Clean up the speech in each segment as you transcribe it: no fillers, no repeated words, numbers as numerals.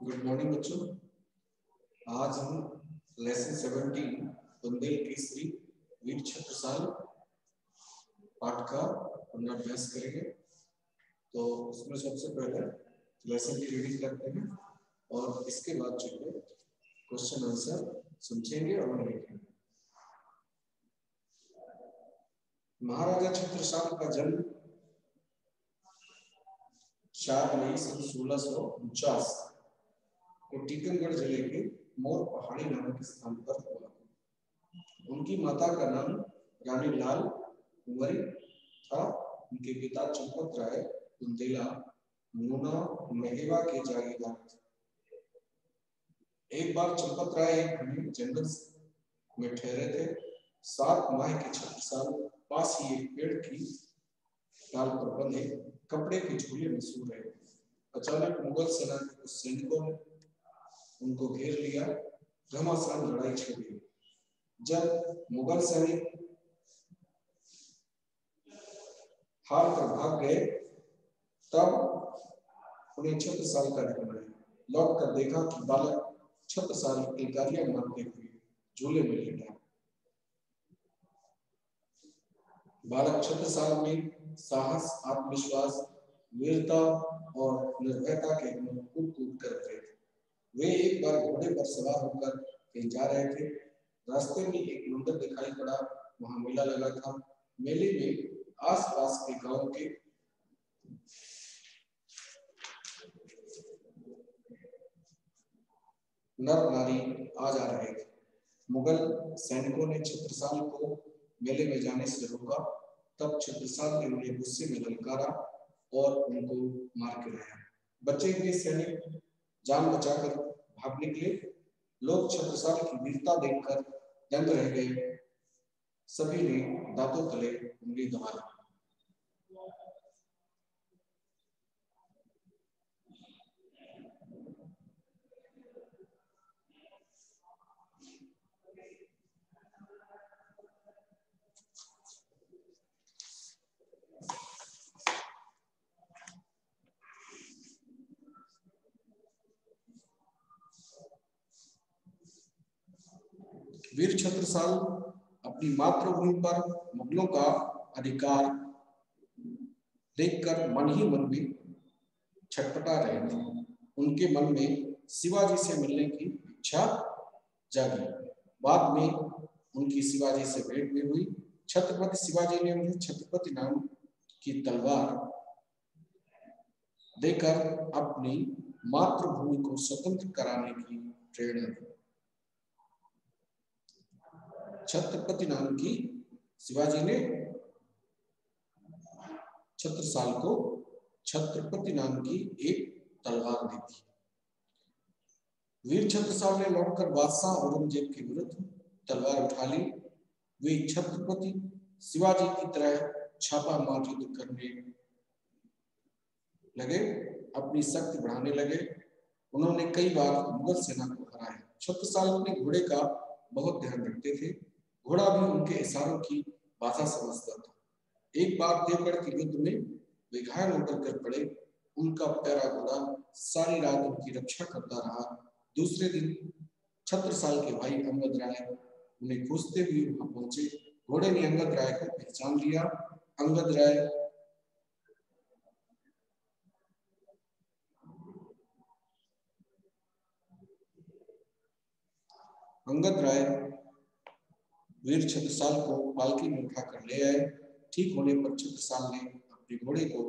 Good morning बच्चों। आज हम लेसन 17 बुंदेल केसरी वीर छत्रसाल पाठ का पुनर्अभ्यास करेंगे। तो उसमें सबसे पहले लेसन की रीडिंग करते हैं और इसके बाद जो है क्वेश्चन आंसर समझेंगे और लिखेंगे। महाराजा छत्रसाल का जन्म 4 मई सन 1649 को टीकमगढ़ जिले के मोर पहाड़ी नामक स्थान पर हुआ। उनकी माता का नाम रानी लाल कुंवरी था। उनके पिता चंपत राय बुंदेला नूना मेहवा के जागीरदार थे। एक बार चंपत राय एक घने जंगल में ठहरे थे। 7 माह के छत्रसाल पास ही एक पेड़ की डाल पर बंधे कपड़े के झूले में सो रहे थे। अचानक मुगल सेना के कुछ सैनिकों ने उनको घेर लिया। घमासान लड़ाई छिड़ गई। जब मुगल सैनिक हार कर भाग गए तब उन्हें छत्रसाल का ध्यान आया। लौट कर देखा कि बालक छत्रसाल किलकारियां मारते हुए झूले में लेटा है। बालक छत्रसाल में साहस, आत्मविश्वास, वीरता और निर्भयता के गुण कूट कूट कर थे। वे एक बार घोड़े पर सवार होकर कहीं जा रहे थे। रास्ते में एक मंदिर दिखाई पड़ा। वहां मेला लगा था। मेले में आसपास के गांव के नर नारी आ जा रहे थे। मुगल सैनिकों ने छत्रसाल को मेले में जाने से रोका। तब छत्रसाल ने उन्हें गुस्से में ललकारा और उनको मार गिराया। बचे हुए सैनिक जान बचाकर भाग निकले। लोग छत्रसाल की वीरता देखकर दंग रह गए। सभी ने दांतों तले उंगली दबा ली। वीर छत्रसाल अपनी मातृभूमि पर मुगलों का अधिकार देखकर मन ही मन में छटपटा रहे थे। उनके मन में शिवाजी से मिलने की इच्छा जागी। बाद में उनकी शिवाजी से भेंट भी हुई। छत्रपति शिवाजी ने उन्हें छत्रपति नाम की तलवार देकर अपनी मातृभूमि को स्वतंत्र कराने की प्रेरणा दी। छत्रपति नाम की शिवाजी ने छत्रसाल को छत्रपति नाम की एक तलवार दी थी। वीर छत्रसाल ने लौटकर बादशाह औरंगजेब के विरुद्ध तलवार उठा ली। वे छत्रपति शिवाजी की तरह छापा मार युद्ध करने लगे, अपनी शक्ति बढ़ाने लगे। उन्होंने कई बार मुगल सेना को हराया। छत्रसाल अपने घोड़े का बहुत ध्यान रखते थे। घोड़ा भी उनके इशारों की भाषा समझता था। एक बार देवगढ़ के युद्ध में वे घायल होकर गिर पड़े। उनका प्यारा घोड़ा सारी रात उनकी रक्षा करता रहा। दूसरे दिन छत्रसाल के भाई अंगद राय उन्हें खोजते हुए वहां पहुंचे। घोड़े ने अंगद राय को पहचान लिया। अंगद राय वीर छत्रसाल को पालकी में उठाकर ले आए। ठीक होने पर छत्रसाल ने अपने घोड़े को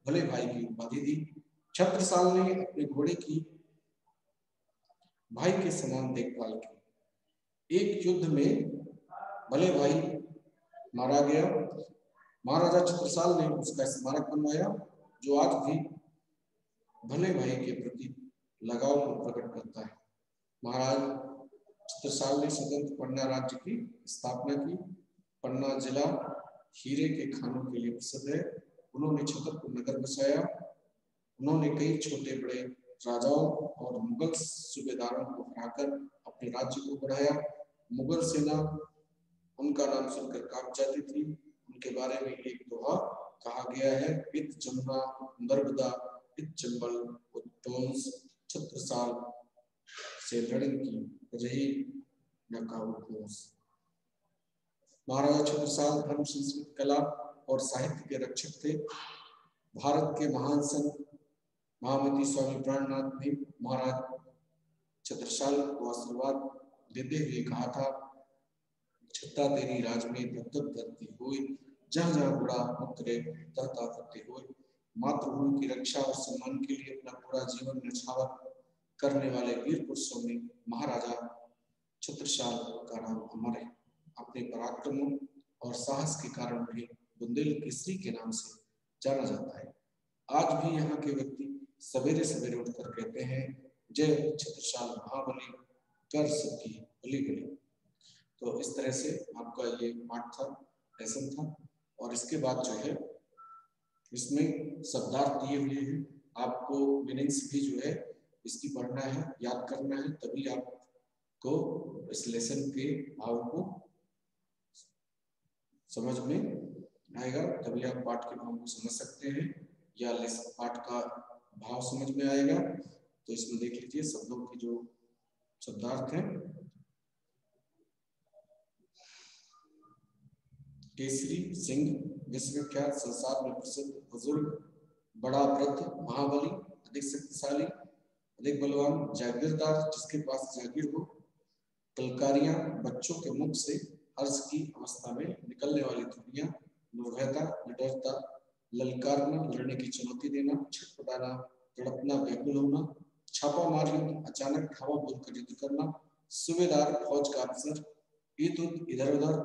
भले भाई की उपाधि दी। छत्रसाल ने अपने घोड़े की भाई के समान देखभाल की। एक युद्ध में भले भाई मारा गया। महाराजा छत्रसाल ने उसका स्मारक बनवाया, जो आज भी भले भाई के प्रति लगाव को प्रकट करता है। महाराज छत्रसाल ने स्वतंत्र पन्ना राज्य की स्थापना की। पन्ना जिला हीरे के खानों के लिए प्रसिद्ध है। उन्होंने छतरपुर नगर बसाया। उन्होंने कई छोटे बड़े राजाओं और मुगल सूबेदारों को हराकर अपने राज्य को बढ़ाया। मुगल सेना उनका नाम सुनकर कांप जाती थी। उनके बारे में एक दोहा कहा गया है, इत जमुना नर्मदा इत चंबल उत्तोंस छत्रसाल से लड़न की रही नकाऊ घोष। महाराजा छत्रसाल धर्म, संस्कृति, कला और साहित्य के रक्षक थे। भारत के महान संत महामती स्वामी प्राणनाथ ने महाराज छत्रसाल को आशीर्वाद देते हुए कहा था, छत्ता तेरी राज में तब तक धरती हुई, जहाँ जहाँ बुरा उतरे तह तह फतेह हुई। मातृभूमि की रक्षा और सम्मान के लिए अपना पूरा जीवन न्यौछावर करने वाले वीर पुरुषों में महाराजा छत्रसाल का नाम अमर है। अपने पराक्रमों और साहस के कारण भी बुंदेल केसरी के नाम से जाना जाता है। आज भी यहाँ के व्यक्ति सवेरे सवेरे उठकर कहते हैं, जय छत्रसाल महाबली, कर सबकी भली भली। तो इस तरह से आपका ये पाठ था, लेसन था। और इसके बाद जो है इसमें शब्दार्थ दिए हुए हैं, आपको मीनिंग्स भी जो है इसकी पढ़ना है, याद करना है, तभी आपको इस लेसन के भाव को समझ में आएगा, तभी आप पाठ के भाव को समझ सकते हैं या पाठ का भाव समझ में आएगा। तो इसमें देख लीजिए शब्दों की जो शब्दार्थ है। केसरी सिंह, विश्वविख्यात, संसार में प्रसिद्ध, बुजुर्ग, बड़ा वृद्ध, महाबली, अधिक शक्तिशाली, अधिक बलवान, जागीरदार, जिसके पास जागीर हो। कलकारियां, बच्चों के मुख से हर्ष की अवस्था में निकलने वाली ध्वनियां। निर्भयता, निडरता, ललकारना, लड़ने की चुनौती देना, छटपटाना, तड़पना, व्याकुल होना। छापा मार युद्ध, अचानक धावा बोलकर युद्ध करना। सूबेदार, फौज का अफसर। ईद उद, इधर उधर,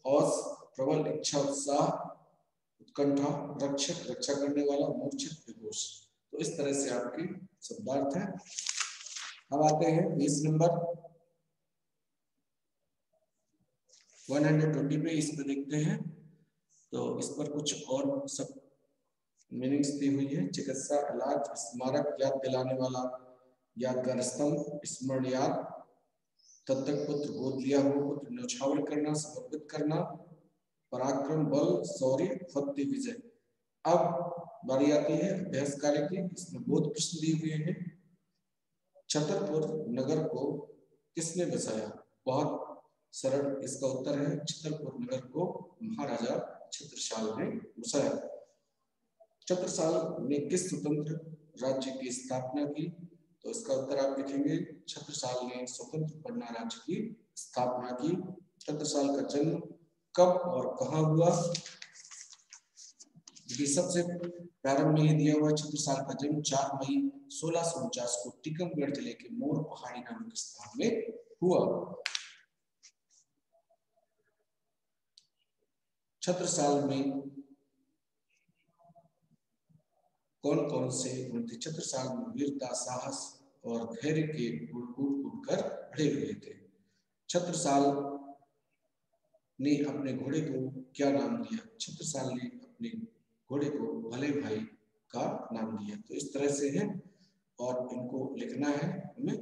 हौस, प्रबल इच्छा, उत्साह, उत्कंठा, रक्षक, रक्षा करने वाला, मूर्छित, बेहोश। तो इस तरह से आपके शब्दार्थ है। अब आते हैं 20 नंबर 120 पे, इस पे देखते हैं। तो इस पर कुछ और सब मीनिंग्स दी हुई है। चिकित्सा, इलाज, स्मारक, याद दिलाने वाला, यादगार स्तंभ, स्मरण याद, दत्तक पुत्र, गोद लिया हुआ पुत्र, न्यौछावर करना, समर्पित करना, पराक्रम, बल, शौर्य, फतेह, विजय। अब बारी आती है अभ्यास कार्य की। इसमें बोध प्रश्न दिए हुए हैं। छतरपुर नगर को किसने बसाया? बहुत सरल इसका उत्तर है, छतरपुर नगर को महाराजा छत्रसाल ने बसाया। छत्रसाल ने किस स्वतंत्र राज्य की स्थापना की? तो इसका उत्तर आप लिखेंगे, छत्रसाल ने स्वतंत्र पन्ना राज्य की स्थापना की। छत्रसाल का जन्म कब और कहां हुआ? सबसे प्रारंभ में दिया हुआ छत्रसाल का जन्म 4 मई 1649 को टीकमगढ़ जिले के मोर पहाड़ी नामक स्थान में हुआ। छत्रसाल में कौन कौन से गुण थे? छत्रसाल में वीरता, साहस और धैर्य के गुण कूट कर भरे हुए थे। छत्रसाल ने अपने घोड़े को क्या नाम दिया? छत्रसाल ने अपने घोड़े को भले भाई का नाम दिया। तो इस तरह से है और इनको लिखना है हमें।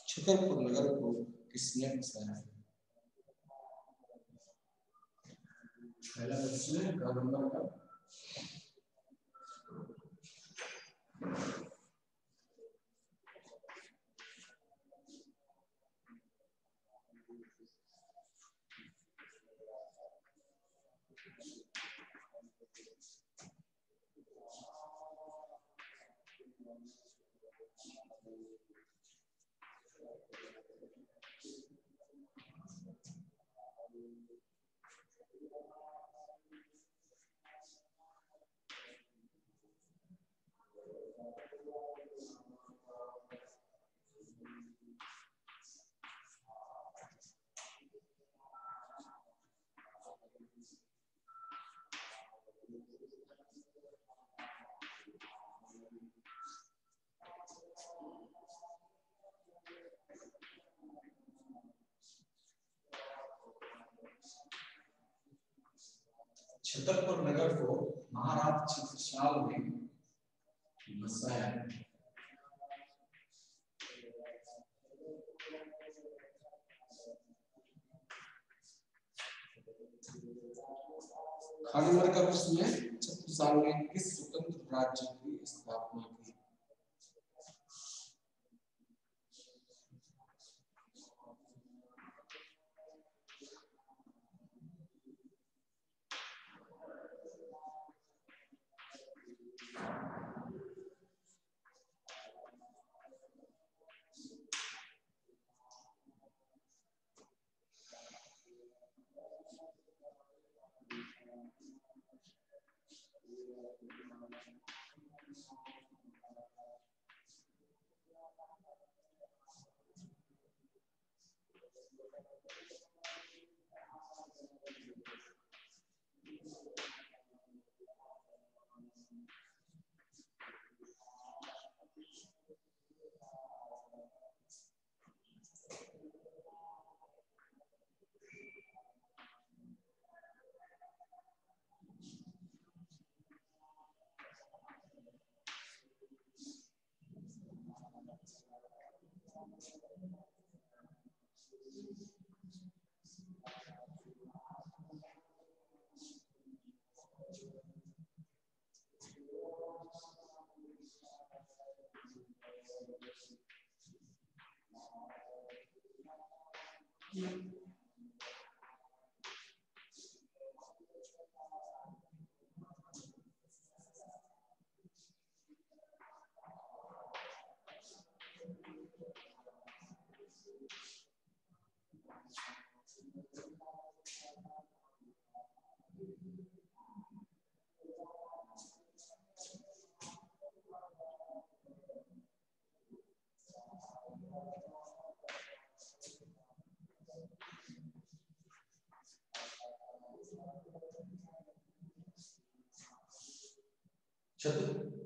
छतरपुर नगर को किसने बसाया? पहला प्रश्न है नंबर का। छतरपुर नगर को महाराज छत्रसाल ने बसाया। खाली नंबर का प्रश्न है, छत्रसाल ने किस स्वतंत्र राज्य की स्थापना की?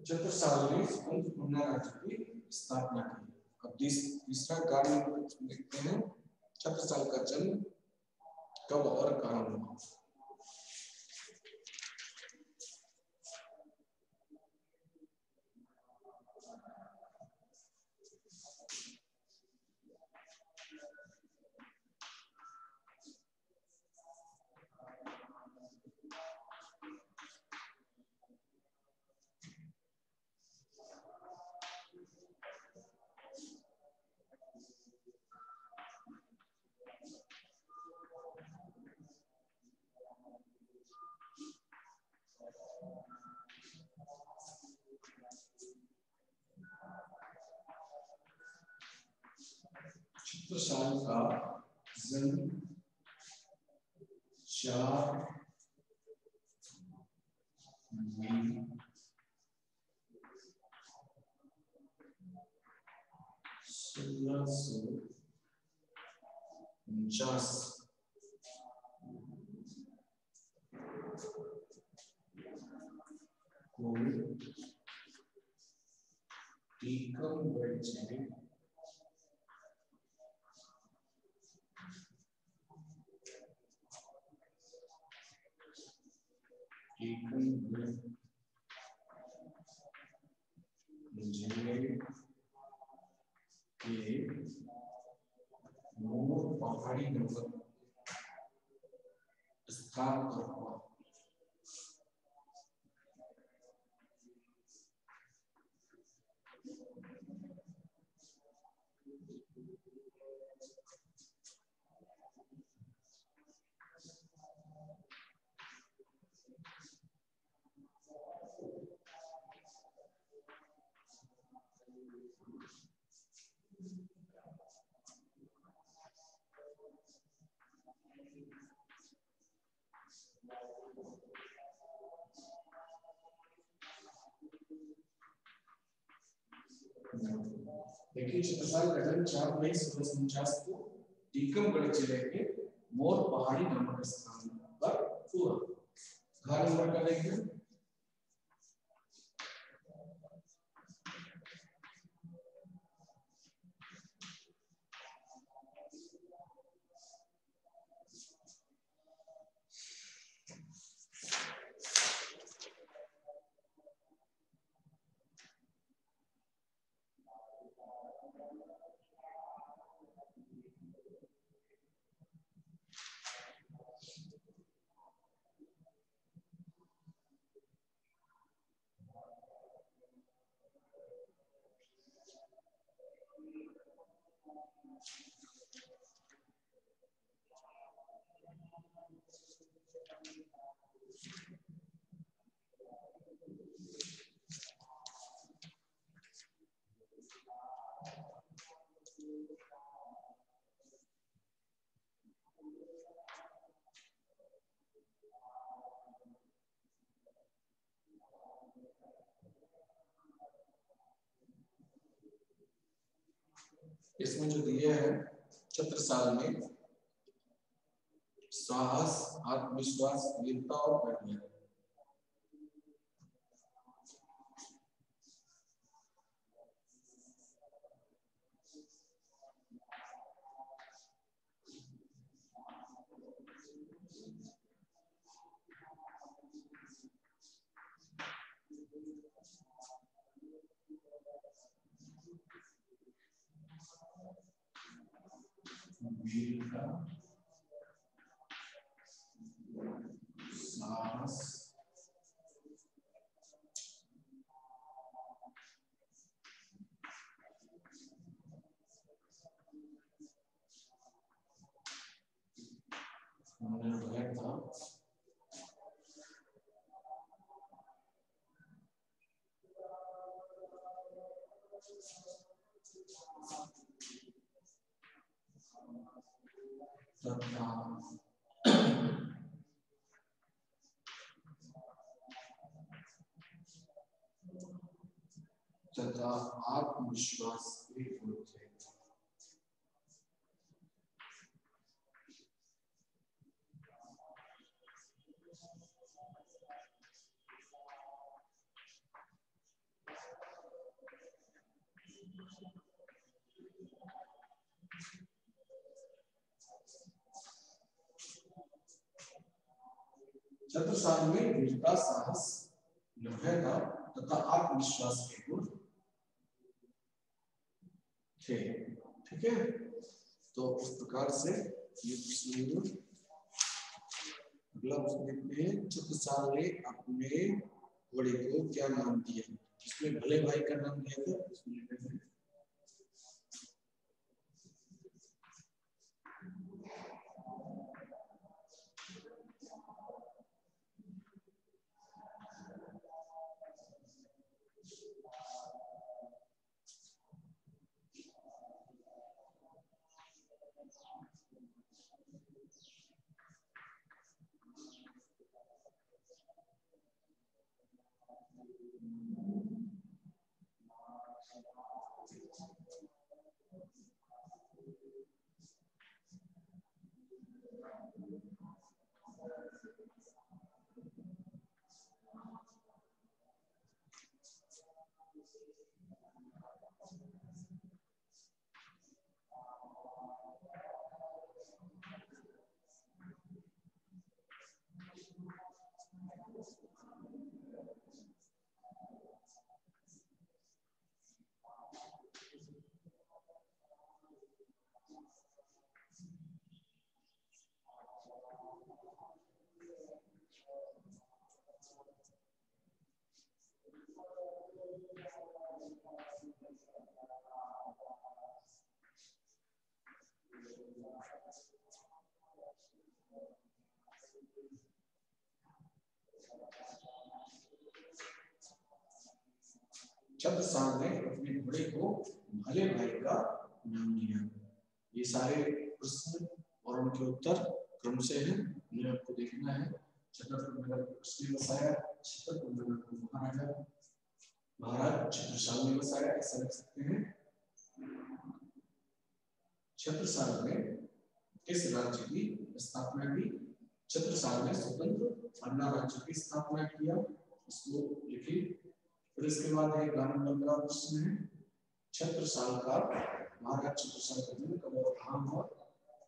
छत्रसाल ने स्वतंत्र राज्य की स्थापना की। अब तीसरा कारण देखते हैं, छत्रसाल का जन्म कब और कहाँ हुआ? छत्रसाल का जन्म 4 मई 1649 को टीकमगढ़ जिले के मोर पहाड़ी नंबर स्थान पर हुआ। देखिए, छत्रसाल का जन्म 4 मई 1649 को टीकमगढ़ जिले के मोर पहाड़ी नामक स्थान पर हुआ। घर नंबर का देखिए, इसमें जो दिए हैं छत्रसाल में साहस, आत्मविश्वास, वीरता और वैज्ञानिक। वीरता, साहस, निर्भयता, तथा आत्मविश्वास के गुण थे। छत्रसाल में वीरता, साहस, निर्भयता तथा आत्मविश्वास के गुण थे। ठीक है, तो इस प्रकार से ये प्रश्न, अगला प्रश्न देखते हैं। छत्रसाल ने अपने घोड़े को क्या नाम दिया? इसमें भले भाई का नाम दिया था, इसमें छत्रसाल ने अपने घोड़े को भले भाई का नाम दिया। ये सारे प्रश्न और उनके उत्तर क्रम से हैं, उन्हें आपको देखना है। छत्रसाल ने बसाया, महाराज छत्रसाल ने बसाया, ऐसा लिख सकते हैं। छत्रसाल ने किस राज्य की स्थापना की? छत्रसाल ने स्वतंत्र अन्ना राज्य की स्थापना किया, इसको लिखिए। फिर इसके बाद एक 12 प्रश्न है। छत्रसाल का, महाराज छत्रसाल का जन्म कब और कहाँ हुआ?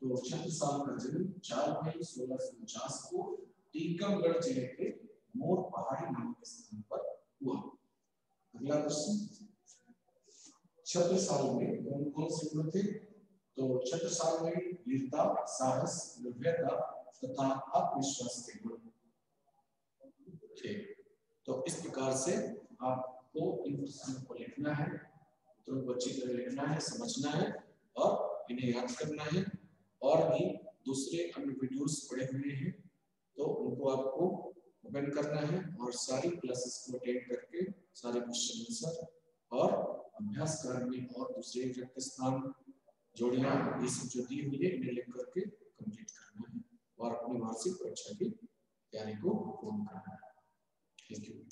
तो छत्रसाल का जन्म 4 मई 1649 को टीकमगढ़ जिले के मोर पहाड़ी नामक स्थान पर हुआ। अगला प्रश्न, छत्रसाल में कौन कौन से गुण थे? तो छत्रसाल में वीरता, साहस, निर्भयता तथा आत्मविश्वास के गुण थे। तो इस प्रकार से आपको इन प्रश्नों को लिखना है, तो अच्छी तरह लिखना है, समझना है और इन्हें याद करना है। और भी दूसरे अन्य वीडियोस पड़े हुए हैं, तो उनको आपको ओपन करना है और सारी क्लासेस को अटेंड करके सारे क्वेश्चन आंसर और अभ्यास करने और दूसरे रिक्त स्थान, जोड़ियां, ये सब जो दी हुई है इन्हें लिख करके कंप्लीट करना है और अपनी वार्षिक परीक्षा की तैयारी को पूर्ण करना है। Thank you.